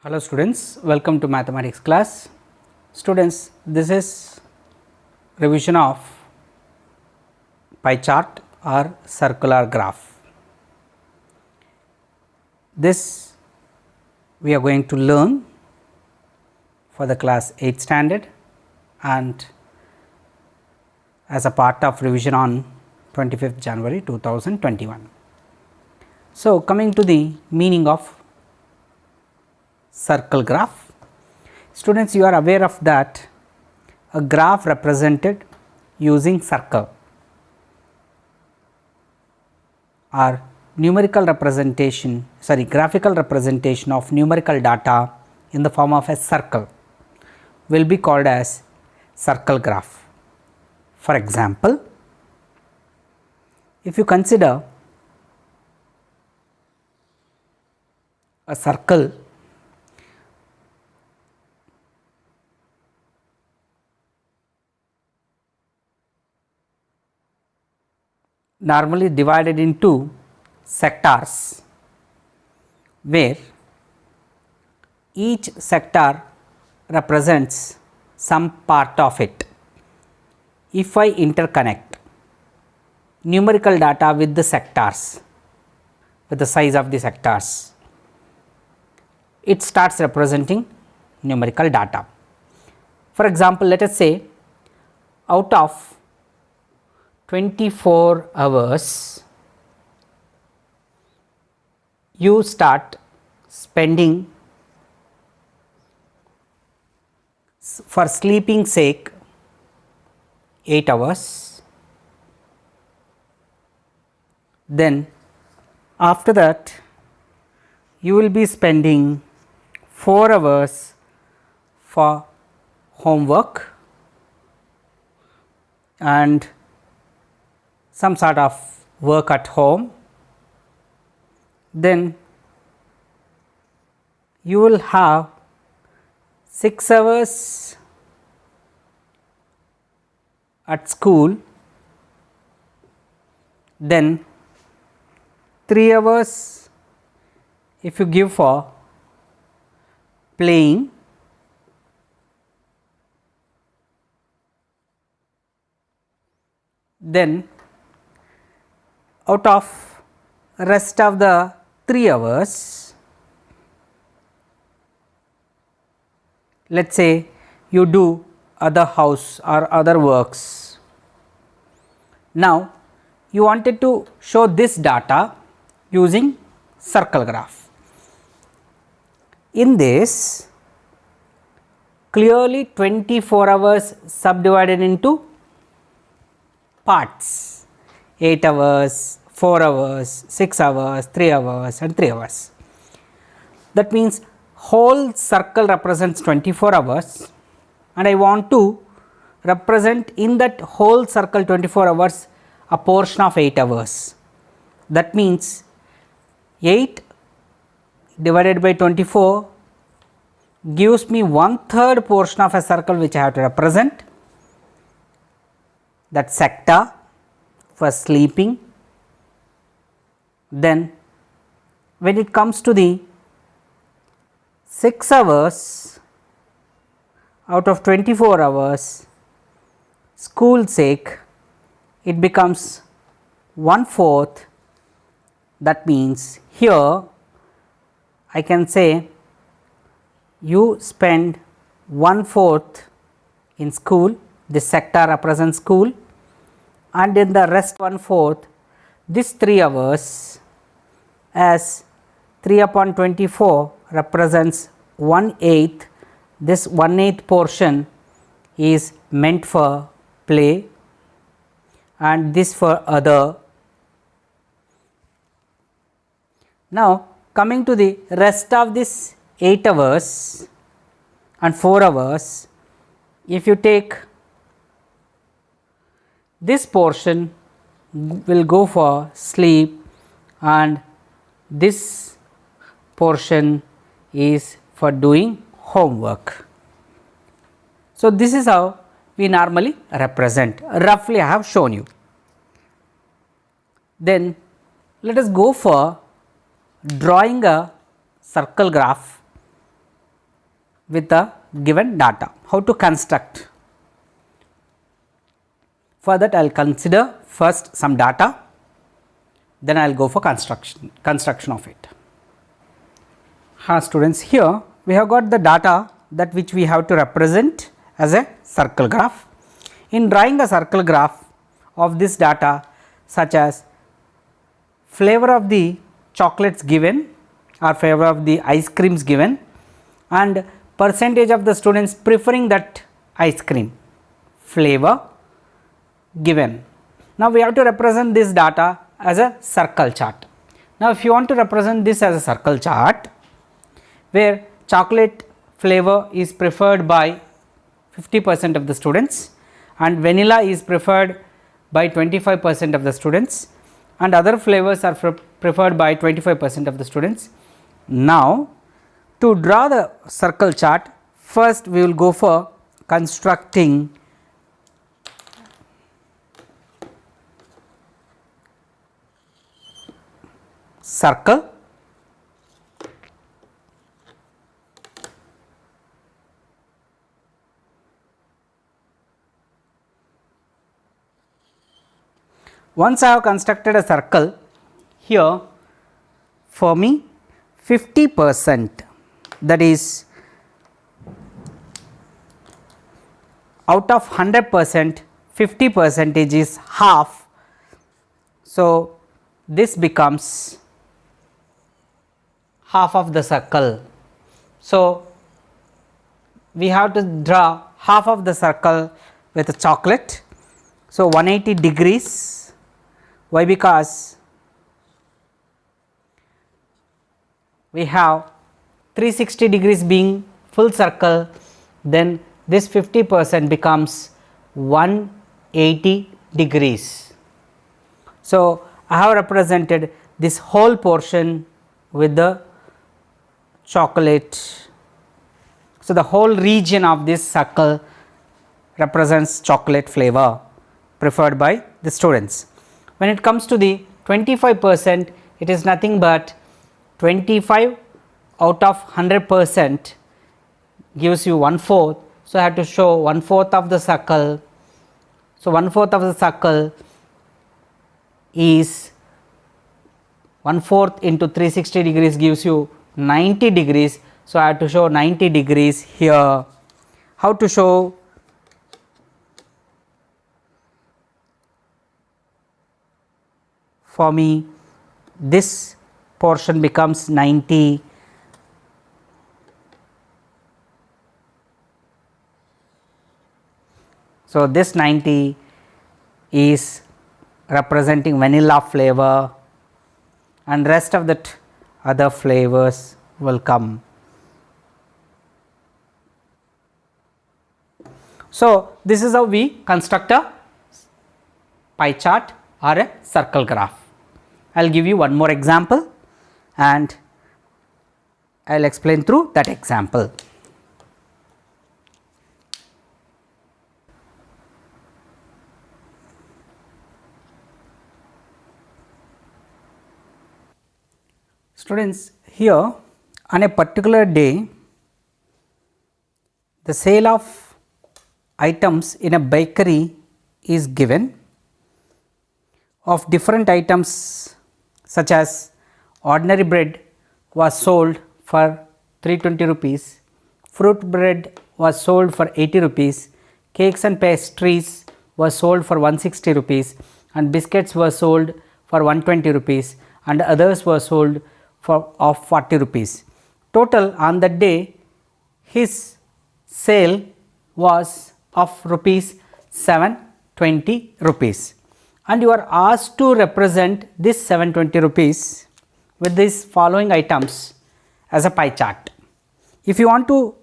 Hello students, welcome to mathematics class. Students, this is revision of pie chart or circular graph. This we are going to learn for the class 8th standard and as a part of revision on 25th January 2021. So, coming to the meaning of circle graph. Students, you are aware of that a graph represented using circle or numerical representation, graphical representation of numerical data in the form of a circle will be called as circle graph. For example, if you consider a circle normally divided into sectors, where each sector represents some part of it. If I interconnect numerical data with the sectors, with the size of the sectors, it starts representing numerical data. For example, let us say out of 24 hours, you start spending for sleeping sake 8 hours, then after that you will be spending 4 hours for homework and some sort of work at home, then you will have 6 hours at school, then 3 hours if you give for playing, then out of rest of the 3 hours, let us say you do other house or other works. Now, you wanted to show this data using circle graph. In this, clearly 24 hours subdivided into parts, 8 hours, 4 hours, 6 hours, 3 hours and 3 hours. That means whole circle represents 24 hours and I want to represent in that whole circle 24 hours a portion of 8 hours. That means 8 divided by 24 gives me 1/3 portion of a circle which I have to represent, that sector for sleeping. Then when it comes to the 6 hours out of 24 hours school sake, it becomes 1/4. That means here I can say you spend 1/4 in school, this sector represents school, and in the rest 1/4 this 3 hours as 3 upon 24 represents 1/8. This 1/8 portion is meant for play and this for other. Now, coming to the rest of this 8 hours and 4 hours, if you take this portion will go for sleep and this portion is for doing homework. So, this is how we normally represent. Roughly I have shown you. Then let us go for drawing a circle graph with the given data. How to construct? For that I will consider first some data, then I will go for construction of it. Students, here we have got the data that which we have to represent as a circle graph. In drawing a circle graph of this data, such as flavor of the chocolates given or flavor of the ice creams given and percentage of the students preferring that ice cream flavor given. Now, we have to represent this data as a circle chart. Now, if you want to represent this as a circle chart, where chocolate flavor is preferred by 50% of the students and vanilla is preferred by 25% of the students and other flavors are preferred by 25% of the students. Now, to draw the circle chart, first we will go for constructing circle. Once I have constructed a circle, here for me 50%, that is out of 100%, 50% is half. So, this becomes half of the circle. So, we have to draw half of the circle with a chocolate. So, 180 degrees. Why? Because we have 360 degrees being full circle, then this 50% becomes 180 degrees. So, I have represented this whole portion with the chocolate. So, the whole region of this circle represents chocolate flavor preferred by the students. When it comes to the 25%, it is nothing but 25 out of 100% gives you 1/4. So, I have to show 1/4 of the circle. So, 1/4 of the circle is 1/4 into 360 degrees gives you 90 degrees. So, I have to show 90 degrees here. How to show? For me, this portion becomes 90. So, this 90 is representing vanilla flavor and rest of that other flavors will come. So, this is how we construct a pie chart or a circle graph. I will give you one more example and I will explain through that example. Students, here on a particular day, the sale of items in a bakery is given of different items, such as ordinary bread was sold for 320 rupees, fruit bread was sold for 80 rupees, cakes and pastries was sold for 160 rupees and biscuits were sold for 120 rupees and others were sold for of 40 rupees. Total on that day his sale was of rupees 720 rupees. And you are asked to represent this 720 rupees with these following items as a pie chart. If you want to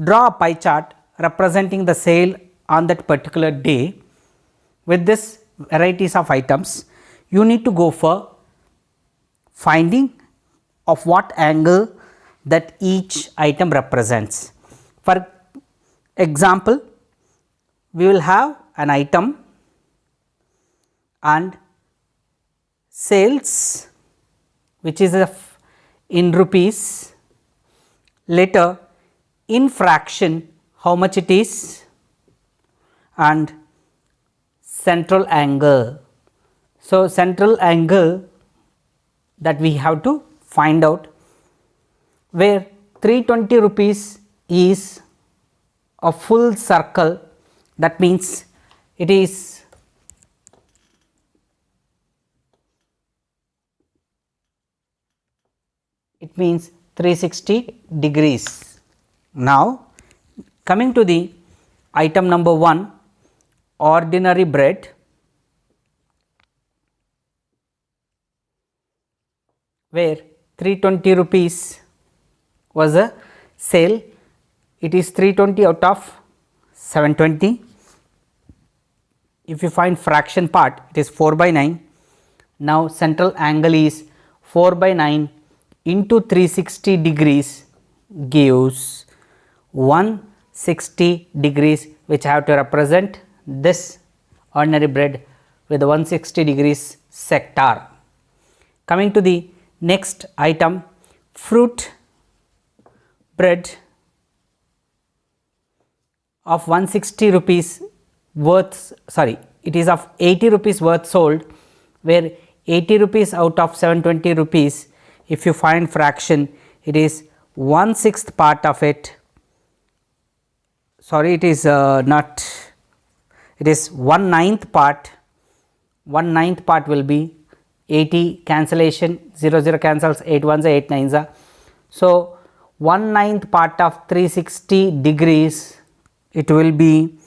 draw a pie chart representing the sale on that particular day with this varieties of items, you need to go for finding of what angle that each item represents. For example, we will have an item and sales which is in rupees. Later in fraction how much it is, and central angle. So, central angle that we have to find out, where 320 rupees is a full circle, that means it is it means 360 degrees. Now, coming to the item number 1, ordinary bread, where 320 rupees was a sale, it is 320 out of 720. If you find fraction part, it is 4 by 9. Now, central angle is 4 by 9 into 360 degrees gives 160 degrees, which I have to represent this ordinary bread with 160 degrees sector. Coming to the next item, fruit bread of 160 rupees worth, sorry, it is of 80 rupees worth sold, where 80 rupees out of 720 rupees, if you find fraction, it is 1/6 part of it, sorry, it is not, it is 1/9 part, 1/9 part will be 80 cancellation, 0 0 cancels, 8 ones are 8 nines are. So, 1/9 part of 360 degrees, it will be,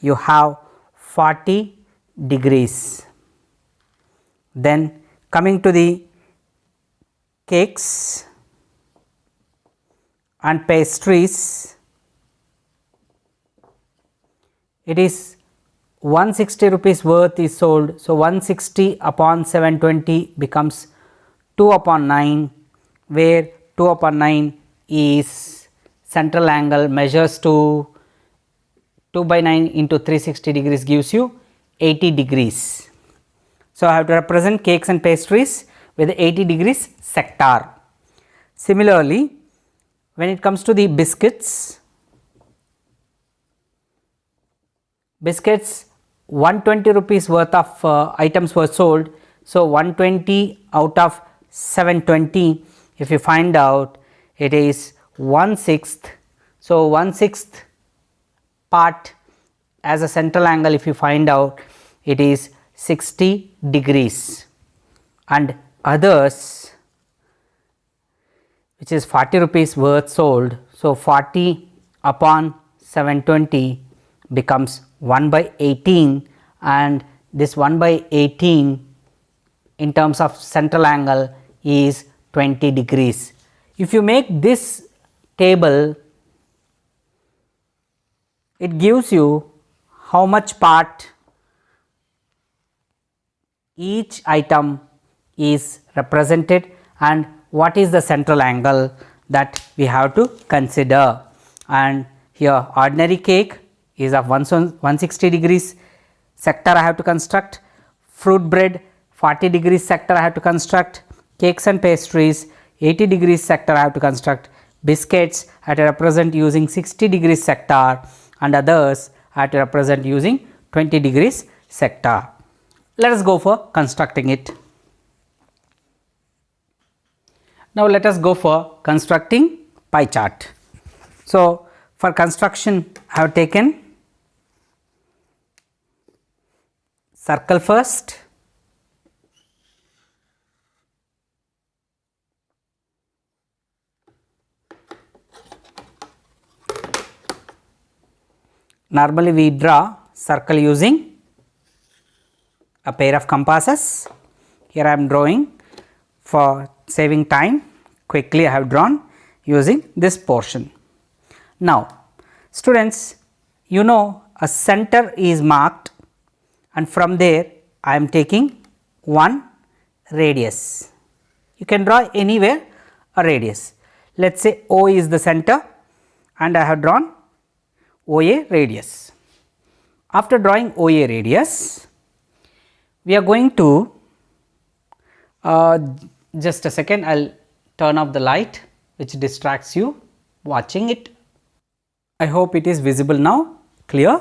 you have 40 degrees. Then coming to the cakes and pastries, it is 160 rupees worth is sold. So, 160 upon 720 becomes 2 upon 9, where 2 upon 9 is central angle, measures to 2 by 9 into 360 degrees gives you 80 degrees. So, I have to represent cakes and pastries with 80 degrees sector. Similarly, when it comes to the biscuits, 120 rupees worth of items were sold. So, 120 out of 720, if you find out, it is 1/6. So, 1/6 part as a central angle, if you find out, it is 60 degrees, and others, which is 40 rupees worth sold. So, 40 upon 720 becomes 1 by 18, and this 1 by 18 in terms of central angle is 20 degrees. If you make this table, it gives you how much part each item is represented and what is the central angle that we have to consider. And here ordinary cake is of 160 degrees sector I have to construct, fruit bread 40 degrees sector I have to construct, cakes and pastries 80 degrees sector I have to construct, biscuits I have to represent using 60 degrees sector, and others I have to represent using 20 degrees sector. Let us go for constructing it. Now, let us go for constructing pie chart. So, for construction I have taken circle first, normally we draw circle using a pair of compasses. Here I am drawing, for saving time, quickly I have drawn using this portion. Now, students, you know a center is marked, and from there I am taking one radius. You can draw anywhere a radius. Let us say O is the center and I have drawn OA radius. After drawing OA radius, we are going to just a second, I will turn off the light which distracts you watching it. I hope it is visible now, clear.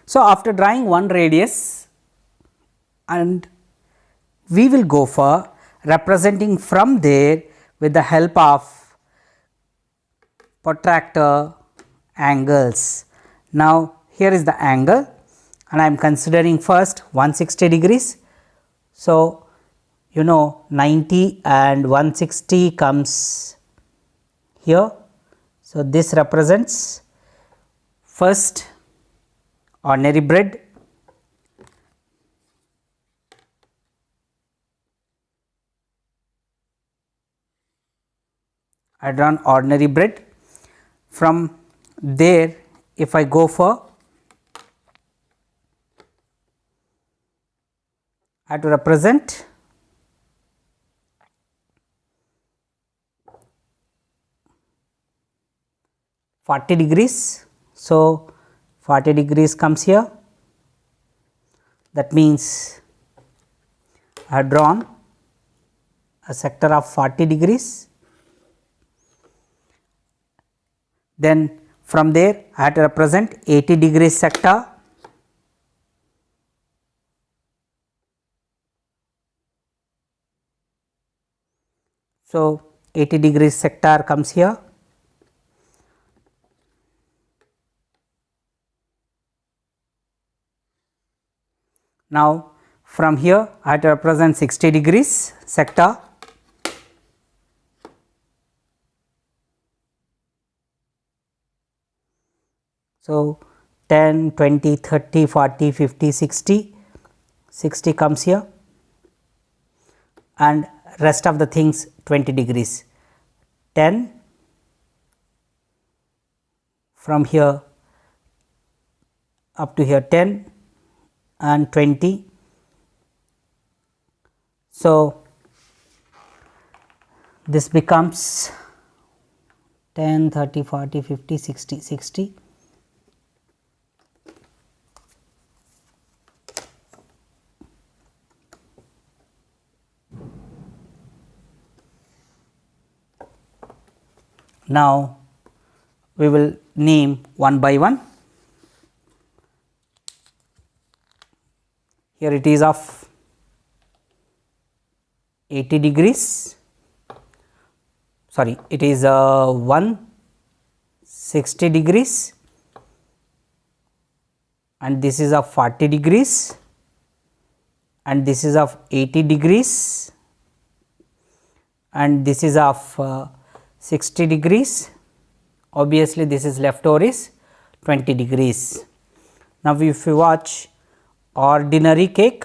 So, after drawing one radius, and we will go for representing from there with the help of protractor angles. Now, here is the angle and I am considering first 160 degrees. So, you know 90 and 160 comes here. So, this represents first ordinary bread, I drawn ordinary bread. From there, if I go for, I have to represent (40 degrees). So, 40 degrees comes here, that means I have drawn a sector of 40 degrees. Then from there I have to represent 80 degrees sector. So, 80 degrees sector comes here. Now, from here I have to represent 60 degrees sector. So, 10, 20, 30, 40, 50, 60, 60 comes here and rest of the things 20 degrees, 10 from here up to here 10 and 20. So, this becomes 10, 30, 40, 50, 60, 60. Now, we will name one by one. Here it is of 80 degrees, sorry, it is 160 degrees and this is of 40 degrees and this is of 80 degrees and this is of 60 degrees. Obviously, this is leftover is 20 degrees. Now, if you watch ordinary cake,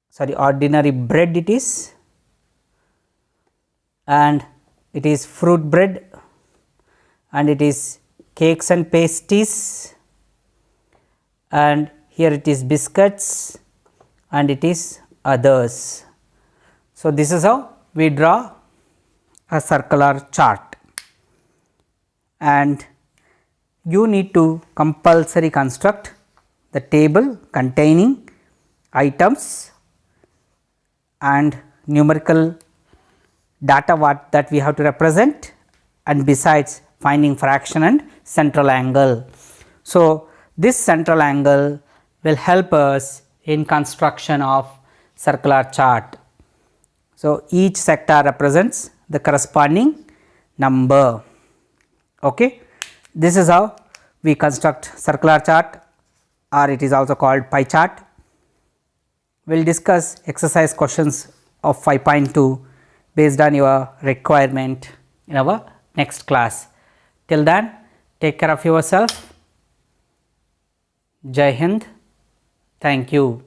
sorry, ordinary bread it is, and it is fruit bread and it is cakes and pastries and here it is biscuits and it is others. So, this is how we draw a circular chart and you need to compulsory construct the table containing items and numerical data what that we have to represent and besides finding fraction and central angle. So, this central angle will help us in construction of circular chart. So, each sector represents the corresponding number. Okay. This is how we construct circular chart or it is also called pie chart. We will discuss exercise questions of 5.2 based on your requirement in our next class. Till then, take care of yourself. Jai Hind. Thank you.